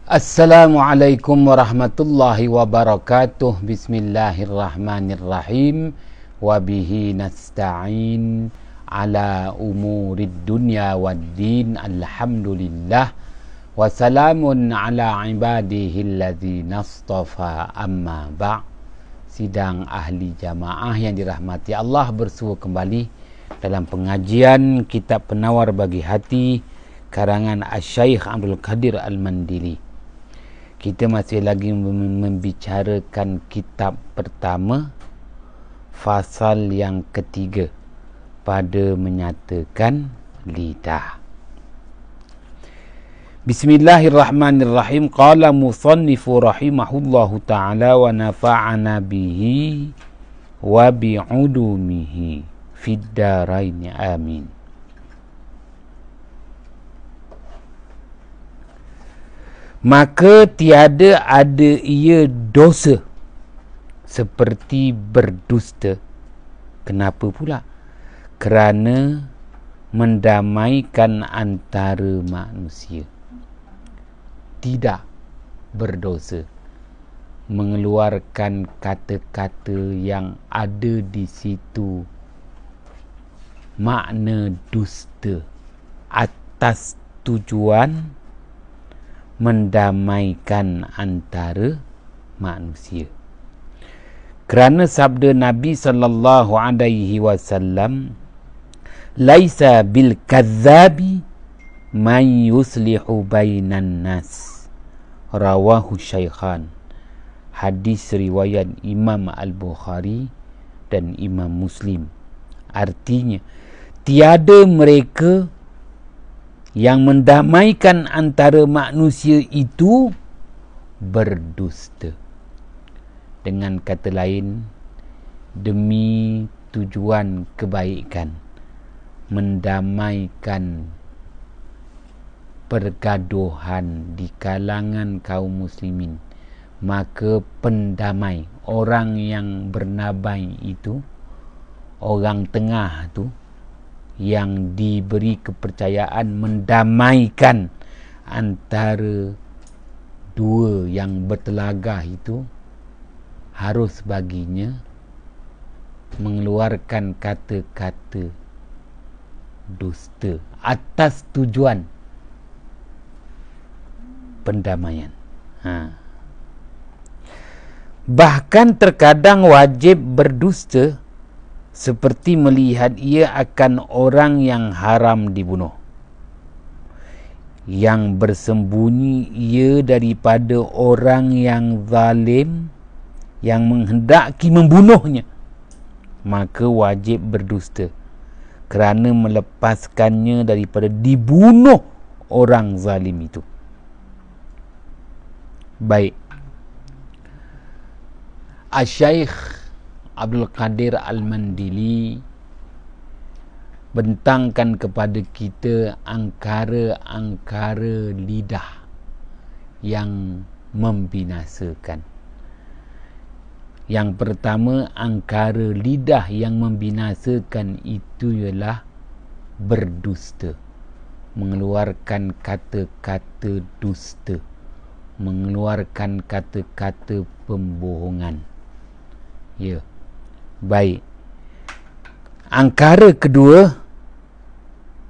Assalamualaikum warahmatullahi wabarakatuh. Bismillahirrahmanirrahim. Wabihi nasta'in ala umurid dunya waddin. Alhamdulillah. Wassalamun ala ibadihi alladhina astafa, amma ba'. Sidang ahli jamaah yang dirahmati Allah, bersua kembali dalam pengajian kitab Penawar Bagi Hati karangan Asy-Syaikh Abdul Qadir Al-Mandili. Kita masih lagi membicarakan kitab pertama, fasal yang ketiga, pada menyatakan lidah. Bismillahirrahmanirrahim. Qala musannifu rahimahullahu ta'ala wa nafa'ana bihi wa bi'ulumihi fid daraini amin. Maka tiada ada ia dosa seperti berdusta. Kenapa pula? Kerana mendamaikan antara manusia. Tidak berdosa mengeluarkan kata-kata yang ada di situ makna dusta atas tujuan mendamaikan antara manusia. Kerana sabda Nabi sallallahu alaihi wasallam, laisa bil kadzabi man yuslihu bainan nas, rawahu Syaikhan. Hadis riwayat Imam Al-Bukhari dan Imam Muslim. Artinya, tiada mereka yang mendamaikan antara manusia itu berdusta. Dengan kata lain, demi tujuan kebaikan, mendamaikan pergaduhan di kalangan kaum muslimin, maka pendamai, orang yang bernamai itu, orang tengah tu, yang diberi kepercayaan mendamaikan antara dua yang bertelagah itu, harus baginya mengeluarkan kata-kata dusta atas tujuan pendamaian. Bahkan terkadang wajib berdusta seperti melihat ia akan orang yang haram dibunuh, yang bersembunyi ia daripada orang yang zalim yang menghendaki membunuhnya, maka wajib berdusta kerana melepaskannya daripada dibunuh orang zalim itu. Baik, Asy-Syaikh Abdul Qadir Al-Mandili bentangkan kepada kita angkara-angkara lidah yang membinasakan. Yang pertama, angkara lidah yang membinasakan itu ialah berdusta, mengeluarkan kata-kata dusta, mengeluarkan kata-kata pembohongan. Ya. Baik. Angkara kedua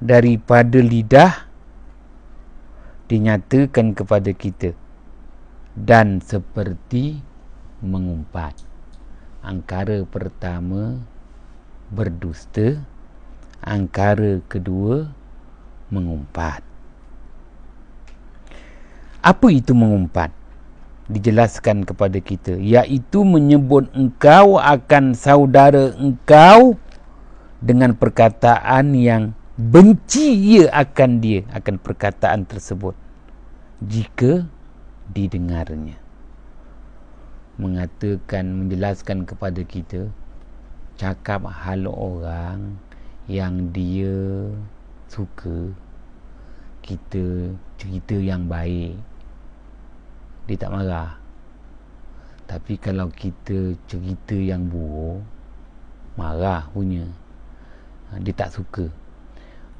daripada lidah dinyatakan kepada kita, dan seperti mengumpat. Angkara pertama berdusta, angkara kedua mengumpat. Apa itu mengumpat? Dijelaskan kepada kita, iaitu menyebut engkau akan saudara engkau dengan perkataan yang benci ia akan dia, akan perkataan tersebut jika didengarnya. Mengatakan, menjelaskan kepada kita, cakap hal orang yang dia suka, kita cerita yang baik, dia tak marah. Tapi kalau kita cerita yang buruk, marah punya, dia tak suka.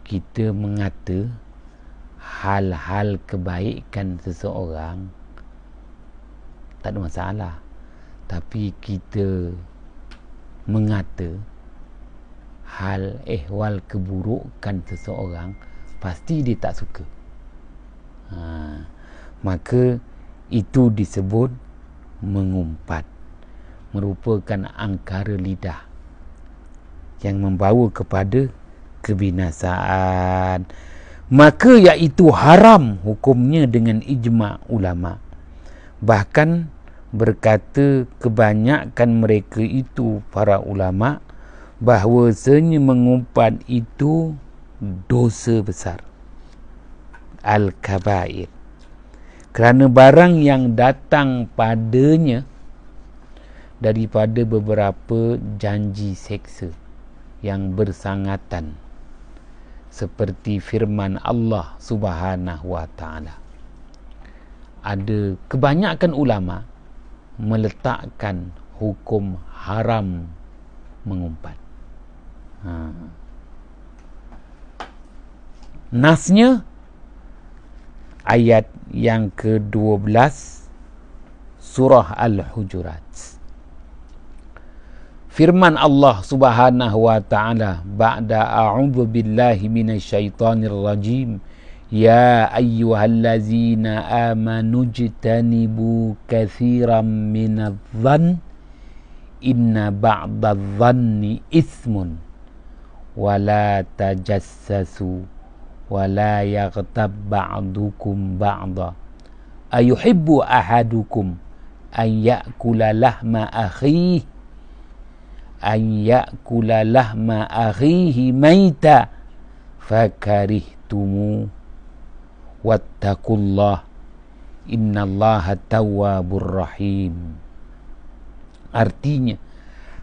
Kita mengata hal-hal kebaikan seseorang, tak ada masalah. Tapi kita mengata hal ehwal keburukan seseorang, pasti dia tak suka. Maka itu disebut mengumpat, merupakan angkara lidah yang membawa kepada kebinasaan. Maka iaitu haram hukumnya dengan ijma' ulama'. Bahkan berkata kebanyakan mereka itu, para ulama', bahawasanya mengumpat itu dosa besar, al-kabair, kerana barang yang datang padanya daripada beberapa janji seksa yang bersangatan, seperti firman Allah Subhanahu wa ta'ala. Ada kebanyakan ulama meletakkan hukum haram mengumpat. Nasnya ayat yang ke-12 surah Al-Hujurat. Firman Allah Subhanahu wa ta'ala, ba'da a'udzu billahi minasyaitonir rajim, ya ayyuhallazina amanu jtanibu katsiran minadh-dhann inna ba'dadh-dhanni itsmun wa la tajassasu wa la yaghtab ba'dukum ba'dha ayuhibbu ahadukum an ya'kula lahma akhihi maita fakarihtumu wattaqullah innallaha tawwabur rahim. Artinya,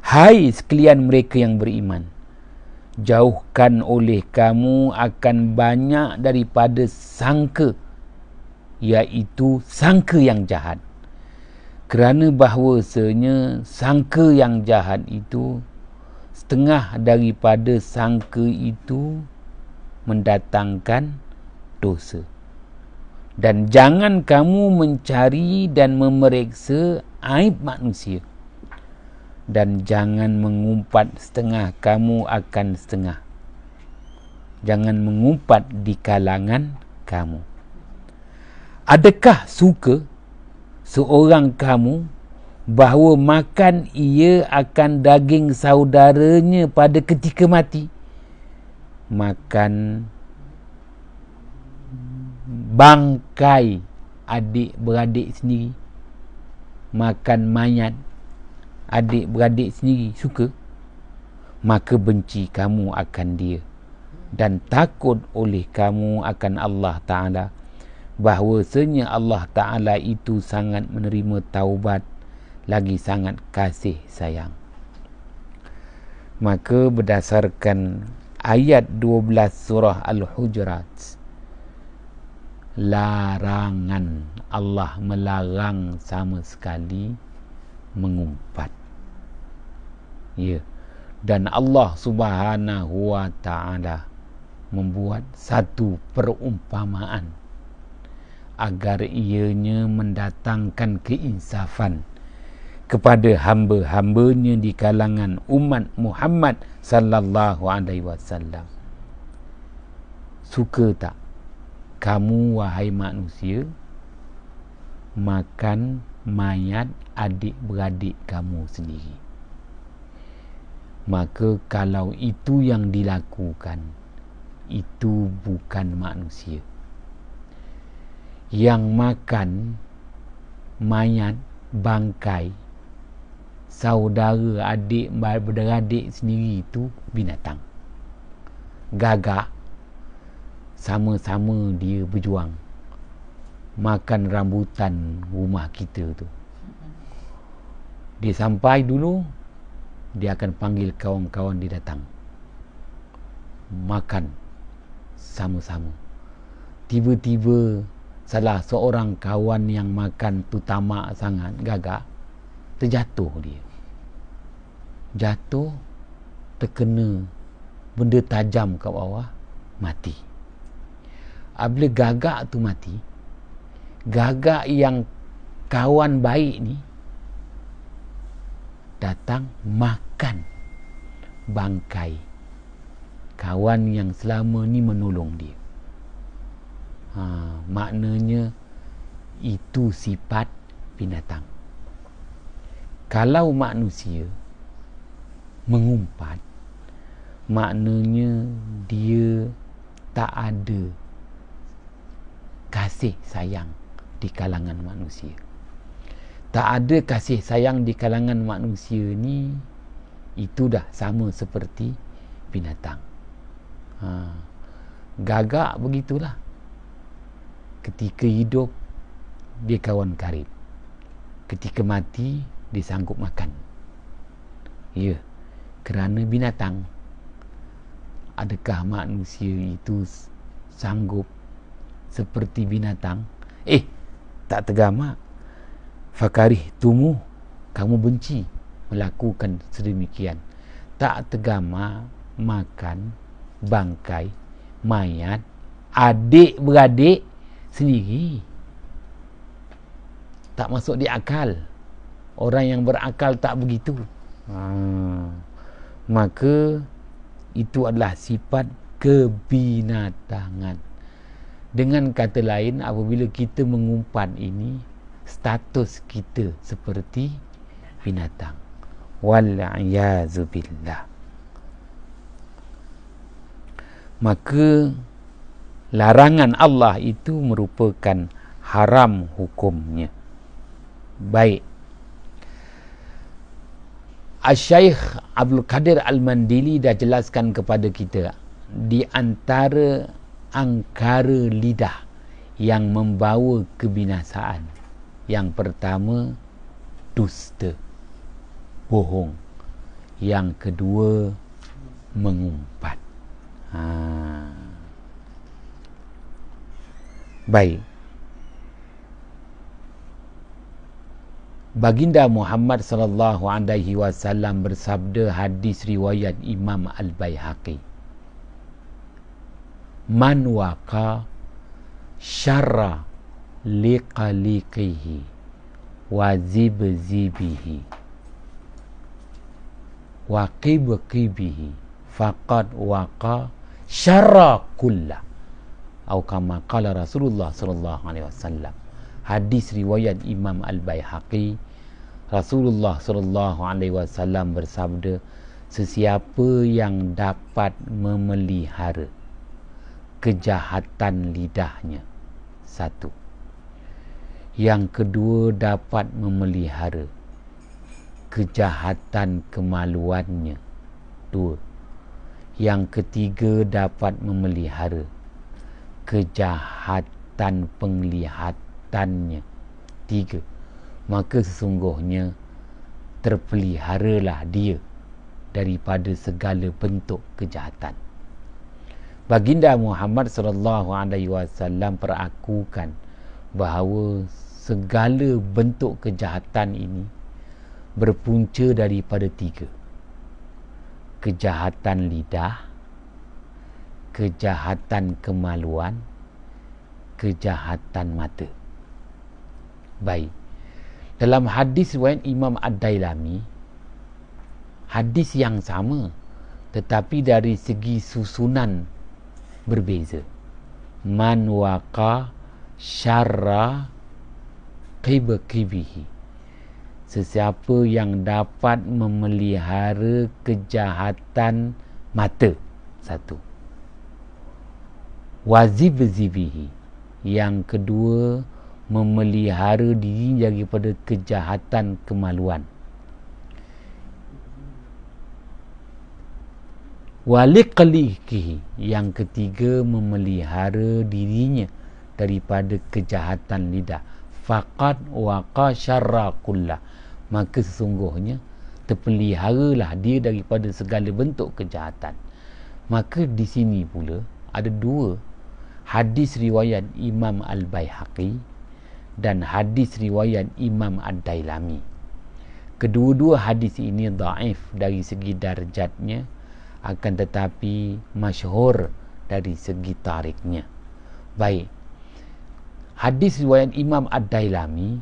hai sekalian mereka yang beriman, jauhkan oleh kamu akan banyak daripada sangka, iaitu sangka yang jahat. Kerana bahawasanya sangka yang jahat itu, setengah daripada sangka itu mendatangkan dosa. Dan jangan kamu mencari dan memeriksa aib manusia. Dan jangan mengumpat setengah kamu akan setengah. Jangan mengumpat di kalangan kamu. Adakah suka seorang kamu bahawa makan ia akan daging saudaranya pada ketika mati? Makan bangkai adik-beradik sendiri, makan mayat adik-beradik sendiri, suka? Maka benci kamu akan dia dan takut oleh kamu akan Allah Ta'ala, bahawasanya Allah Ta'ala itu sangat menerima taubat, lagi sangat kasih sayang. Maka berdasarkan ayat 12 surah Al-Hujurat, larangan, Allah melarang sama sekali mengumpat. Ya. Dan Allah Subhanahu wa ta'ala membuat satu perumpamaan agar ianya mendatangkan keinsafan kepada hamba-hambanya di kalangan umat Muhammad sallallahu alaihi wasallam. Suka tak kamu, wahai manusia, makan mayat adik-beradik kamu sendiri? Maka kalau itu yang dilakukan, itu bukan manusia. Yang makan mayat, bangkai saudara adik-beradik sendiri itu binatang. Gagak, sama-sama dia berjuang makan rambutan rumah kita tu. Dia sampai dulu, dia akan panggil kawan-kawan dia datang, makan sama-sama. Tiba-tiba salah seorang kawan yang makan tu tamak sangat, gagak, terjatuh dia. Jatuh, terkena benda tajam kat bawah, mati. Apabila gagak tu mati, gagak yang kawan baik ni datang makan bangkai kawan yang selama ni menolong dia. Maknanya itu sifat binatang. Kalau manusia mengumpat, maknanya dia tak ada kasih sayang di kalangan manusia. Tak ada kasih sayang di kalangan manusia ni, itu dah sama seperti binatang. Gagak begitulah. Ketika hidup dia kawan karib, ketika mati dia sanggup makan. Ya, kerana binatang. Adakah manusia itu sanggup seperti binatang? Tak tergamak. Fakarih tumu, kamu benci melakukan sedemikian. Tak tergamak makan bangkai mayat adik-beradik sendiri. Tak masuk di akal. Orang yang berakal tak begitu. Maka itu adalah sifat kebinatangan. Dengan kata lain, apabila kita mengumpat ini, status kita seperti binatang. Wal-'iyazu billah. Maka larangan Allah itu merupakan haram hukumnya. Baik. Asy-Syaikh Abdul Qadir Al-Mandili dah jelaskan kepada kita di antara angkara lidah yang membawa kebinasaan. Yang pertama, dusta, bohong. Yang kedua, mengumpat. Baik. Baginda Muhammad sallallahu alaihi wasallam bersabda, hadis riwayat Imam Al-Baihaqi, man waqa syarra liqaliqihi wa zibzibihi wa qibqibihi faqad waqa syarra kullah, atau kama qala Rasulullah sallallahu alaihi wasallam. Hadis riwayat Imam Al-Baihaqi. Rasulullah sallallahu alaihi wasallam bersabda, sesiapa yang dapat memelihara kejahatan lidahnya, satu. Yang kedua, dapat memelihara kejahatan kemaluannya, dua. Yang ketiga, dapat memelihara kejahatan penglihatannya, tiga. Maka sesungguhnya terpeliharalah dia daripada segala bentuk kejahatan. Baginda Muhammad sallallahu alaihi wasallam perakukan bahawa segala bentuk kejahatan ini berpunca daripada tiga. Kejahatan lidah, kejahatan kemaluan, kejahatan mata. Baik. Dalam hadis riwayat Imam Ad-Dailami, hadis yang sama tetapi dari segi susunan berbeza. Man waqa syarra qibqibihi, sesiapa yang dapat memelihara kejahatan mata, satu. Wazibzibihi, yang kedua, memelihara diri daripada kejahatan kemaluan. Waliqliqihi, yang ketiga, memelihara dirinya daripada kejahatan lidah. Faqad waqa syarra kullah, maka sesungguhnya terpeliharalah dia daripada segala bentuk kejahatan. Maka di sini pula ada dua hadis riwayat Imam Al-Baihaqi dan hadis riwayat Imam Ad-Dailami. Kedua-dua hadis ini dhaif dari segi darjatnya, akan tetapi masyhur dari segi tariknya. Baik. Hadis riwayat Imam Ad-Dailami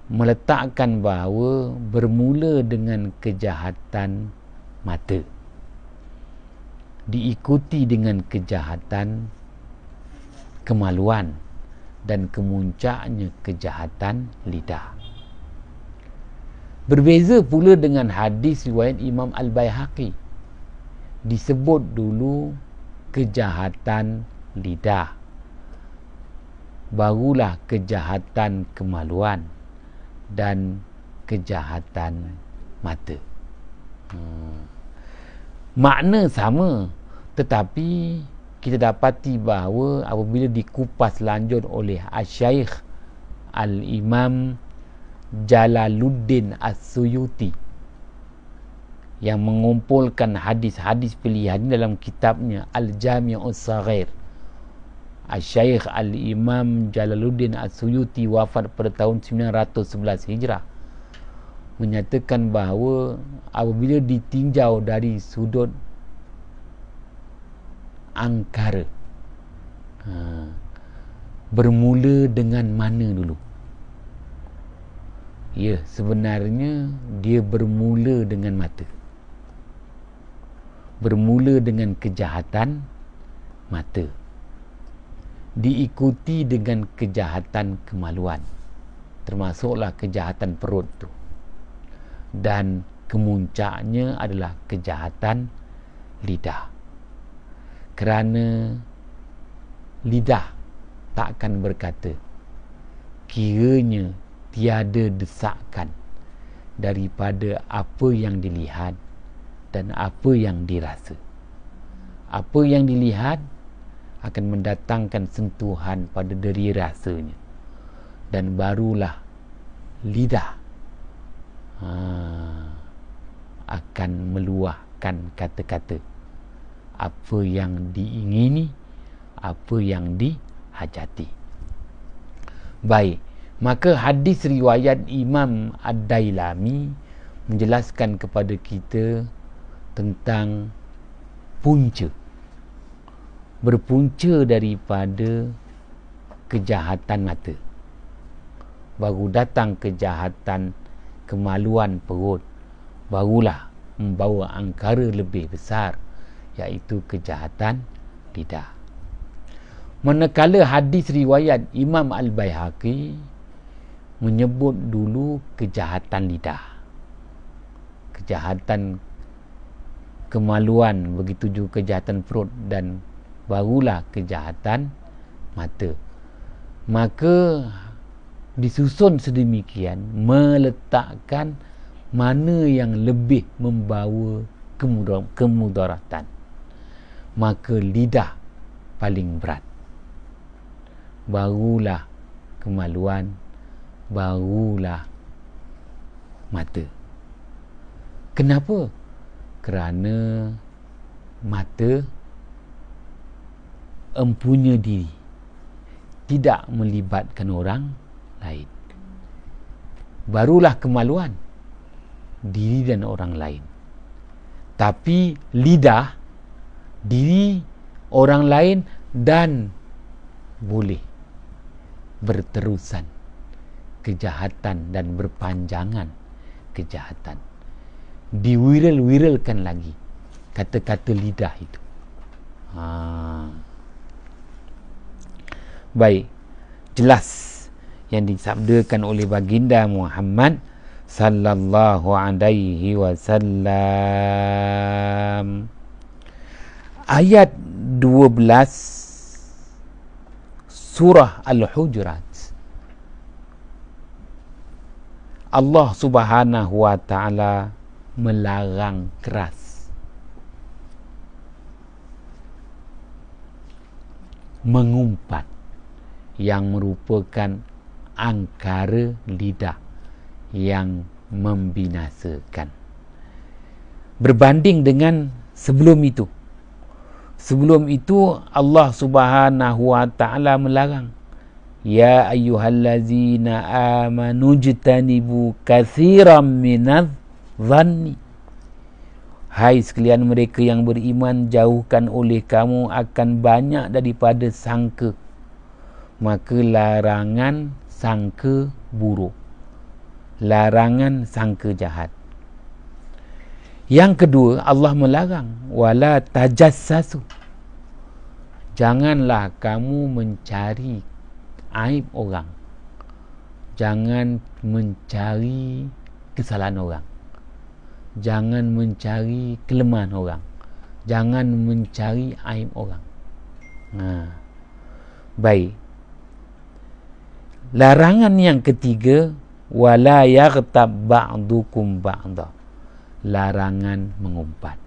meletakkan bahawa bermula dengan kejahatan mata, diikuti dengan kejahatan kemaluan, dan kemuncaknya kejahatan lidah. Berbeza pula dengan hadis riwayat Imam Al-Baihaqi. Disebut dulu kejahatan lidah, barulah kejahatan kemaluan dan kejahatan mata. Makna sama, tetapi kita dapati bahawa apabila dikupas lanjut oleh Asy-Syaikh Al-Imam Jalaluddin As-Suyuti yang mengumpulkan hadis-hadis pilihan dalam kitabnya Al-Jami'us Saghir. Asy-Syaikh Al-Imam Jalaluddin As-Suyuti wafat pada tahun 911 Hijrah, menyatakan bahawa apabila ditinjau dari sudut angkara, bermula dengan mana dulu? Ya, sebenarnya dia bermula dengan mata, bermula dengan kejahatan mata, diikuti dengan kejahatan kemaluan, termasuklah kejahatan perut tu, dan kemuncaknya adalah kejahatan lidah. Kerana lidah takkan berkata, kiranya tiada desakan daripada apa yang dilihat dan apa yang dirasa. Apa yang dilihat akan mendatangkan sentuhan pada deri rasanya, dan barulah lidah akan meluahkan kata-kata apa yang diingini, apa yang dihajati. Baik, maka hadis riwayat Imam Ad-Dailami menjelaskan kepada kita tentang punca, berpunca daripada kejahatan mata, baru datang kejahatan kemaluan perut, barulah membawa angkara lebih besar, iaitu kejahatan lidah. Manakala hadis riwayat Imam Al-Baihaqi menyebut dulu kejahatan lidah, kejahatan kemaluan, begitu juga kejahatan perut, dan barulah kejahatan mata. Maka disusun sedemikian meletakkan mana yang lebih membawa kemudaratan. Maka lidah paling berat, barulah kemaluan, barulah mata. Kenapa? Kerana mata empunya diri, tidak melibatkan orang lain. Barulah kemaluan, diri dan orang lain. Tapi lidah, diri, orang lain, dan boleh berterusan kejahatan dan berpanjangan kejahatan. Diwiral-wiralkan lagi kata-kata lidah itu. Baik, jelas yang disabdakan oleh baginda Muhammad sallallahu alaihi wasallam. Ayat 12 surah Al-Hujurat, Allah Subhanahu wa taala melarang keras mengumpat yang merupakan angkara lidah yang membinasakan, berbanding dengan sebelum itu. Sebelum itu Allah Subhanahu wa taala melarang, ya ayyuhallazina amanu jtanibu katsiran minadh dhanni. Hai sekalian mereka yang beriman, jauhkan oleh kamu akan banyak daripada sangka. Maka larangan sangka buruk, larangan sangka jahat. Yang kedua, Allah melarang wala tajassasu. Janganlah kamu mencari aib orang. Jangan mencari kesalahan orang. Jangan mencari kelemahan orang. Jangan mencari aib orang. Baik. Larangan yang ketiga, wala yaghtab ba'dukum ba'da. Larangan mengumpat.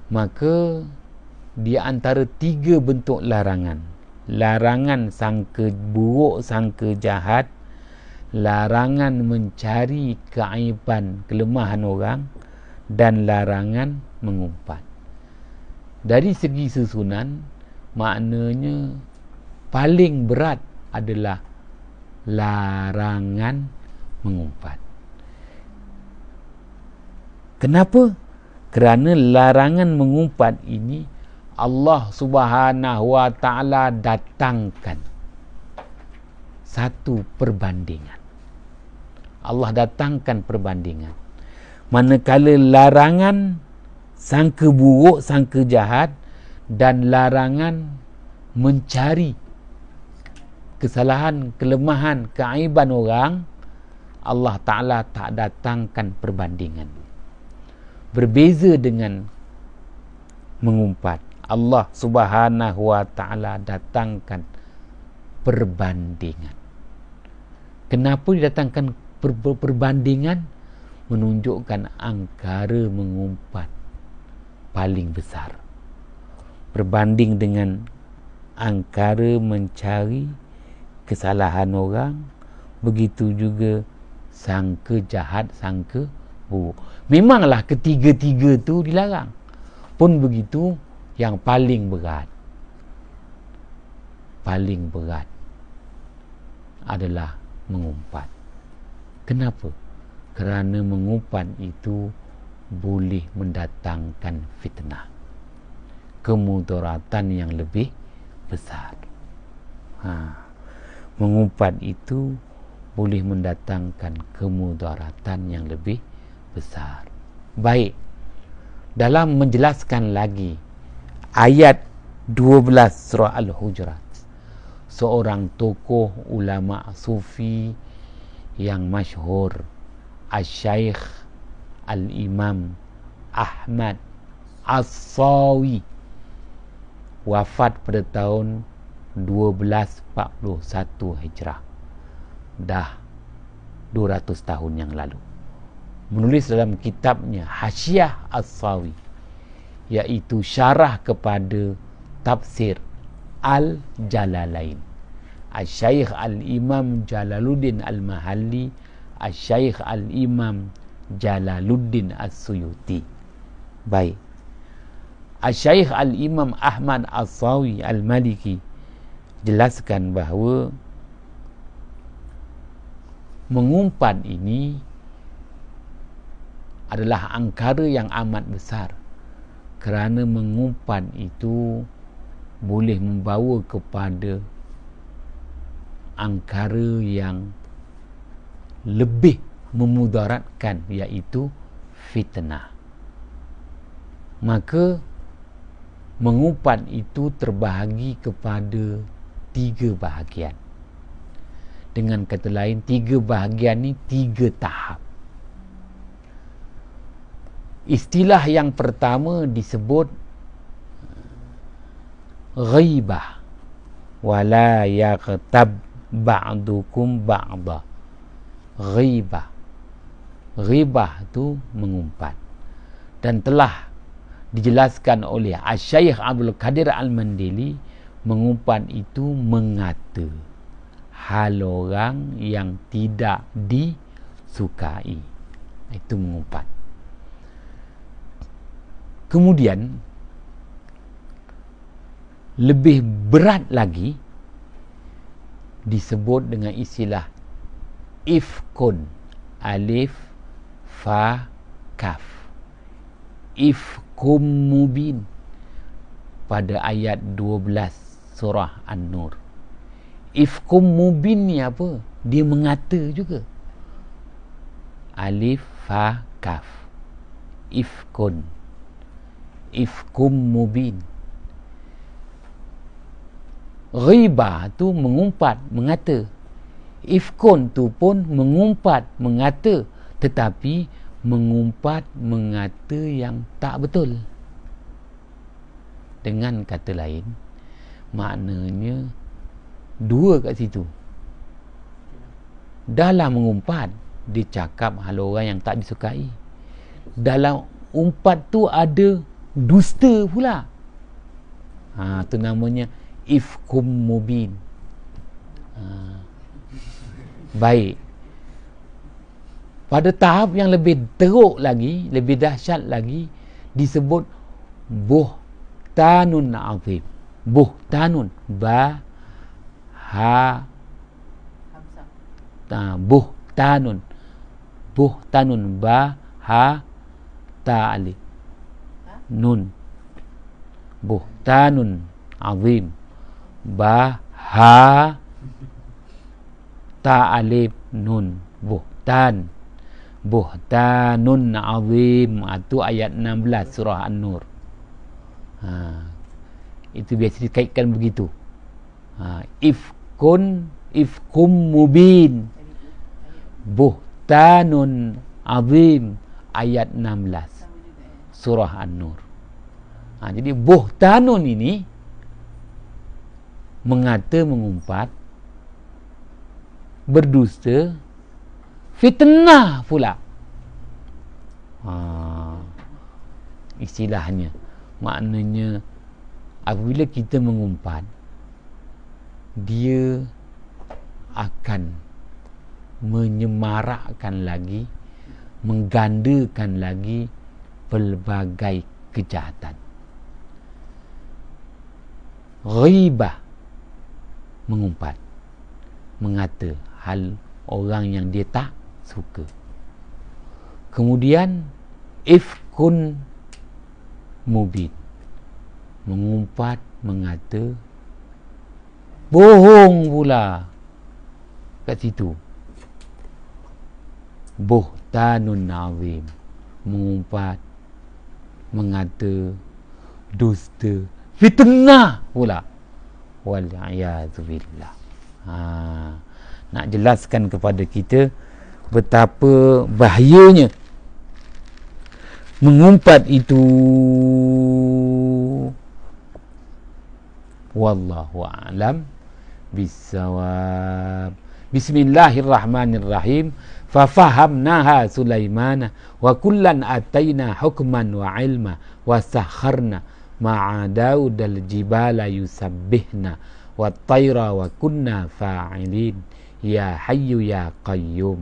Maka di antara 3 bentuk larangan, larangan sangka buruk, sangka jahat, larangan mencari keaiban, kelemahan orang, dan larangan mengumpat. Dari segi susunan, maknanya paling berat adalah larangan mengumpat. Kenapa? Kerana larangan mengumpat ini Allah Subhanahu wa ta'ala datangkan satu perbandingan. Allah datangkan perbandingan. Manakala larangan sangka buruk, sangka jahat, dan larangan mencari kesalahan, kelemahan, keaiban orang, Allah Ta'ala tak datangkan perbandingan. Berbeza dengan mengumpat, Allah Subhanahu wa ta'ala datangkan perbandingan. Kenapa didatangkan perbandingan? Menunjukkan angkara mengumpat paling besar berbanding dengan angkara mencari kesalahan orang. Begitu juga sangka jahat, sangka buruk. Memanglah ketiga-tiga tu dilarang. Pun begitu, yang paling berat adalah mengumpat. Kenapa? Kerana mengumpat itu boleh mendatangkan fitnah, kemudaratan yang lebih besar. Mengumpat itu boleh mendatangkan kemudaratan yang lebih besar. Baik, dalam menjelaskan lagi ayat 12 surah Al-Hujurat, seorang tokoh ulama sufi yang masyhur, Asy-Syaikh Al-Imam Ahmad As-Sawi, wafat pada tahun 1241 Hijrah, dah 200 tahun yang lalu, menulis dalam kitabnya Hasyiah As-Sawi, iaitu syarah kepada tafsir Al-Jalalain. Asy-Syaikh Al-Imam Jalaluddin Al-Mahalli, Asy-Syaikh Al-Imam Jalaluddin As-Suyuti. Baik, Asy-Syaikh Al-Imam Ahmad As-Sawi Al-Maliki jelaskan bahawa mengumpat ini adalah angkara yang amat besar, kerana mengumpat itu boleh membawa kepada angkara yang lebih memudaratkan, iaitu fitnah. Maka mengumpat itu terbahagi kepada 3 bahagian. Dengan kata lain, 3 bahagian ni 3 tahap. Istilah yang pertama disebut ghaibah, wala yaghtab ba'dukum ba'da. Ghaibah, ghibah tu mengumpat, dan telah dijelaskan oleh Asy-Syaikh Abdul Qadir Al-Mandili, mengumpat itu mengata hal orang yang tidak disukai, itu mengumpat. Kemudian lebih berat lagi disebut dengan istilah ifkun, alif fa kaf, ifkum mubin pada ayat 12 surah An-Nur. Ifkum mubin ni apa? Dia mengata juga. Alif fa kaf, ifkun, ifkum mubin. Ghibah tu mengumpat, mengata. Ifkun tu pun mengumpat, mengata, tetapi mengumpat, mengata yang tak betul. Dengan kata lain, maknanya dua kat situ. Dalam mengumpat, dia cakap hal orang yang tak disukai. Dalam umpat tu ada dusta pula. Tu namanya ifkum mubin. Baik. Pada tahap yang lebih teruk lagi, lebih dahsyat lagi, disebut buhtanun azim. Buhtanun, ba ha buhtanun, buhtanun, ba ha ta alif nun, buhtanun azim, ba ha ta alif nun, buhtan, buhtanun azim. Itu ayat 16 surah An-Nur. Itu biasa dikaitkan begitu. Ifkum mubin, buhtanun azim, ayat 16 surah An-Nur. Jadi buhtanun ini mengata, mengumpat, berdusta, fitnah pula. Istilahnya, maknanya apabila kita mengumpat, dia akan menyemarakkan lagi, menggandakan lagi pelbagai kejahatan. Ghibah, mengumpat, mengata hal orang yang dia tak suka. Kemudian ifkun mubin, mengumpat, mengata, bohong pula kat situ. Buhtanun azim, mengumpat, mengata, dusta, fitnah pula. Wal'iyadzubillah. Nak jelaskan kepada kita betapa bahayanya mengumpat itu. Wallahu a'lam bissawab. Bismillahirrahmanirrahim. Fafahamnaha Sulaimana wa kullan ataina hukman wa ilma wa sakharna ma'a Daud al-jibala yusabbihna wa tayra wa kunna fa'ilin. Ya hayyu ya qayyum,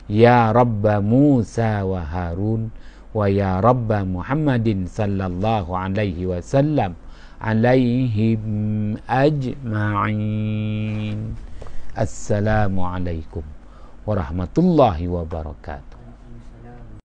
ya rabba Musa wa Harun, wa ya rabba Muhammadin sallallahu alaihi wasallam, alaihim ajma'in. Assalamualaikum warahmatullahi wabarakatuh.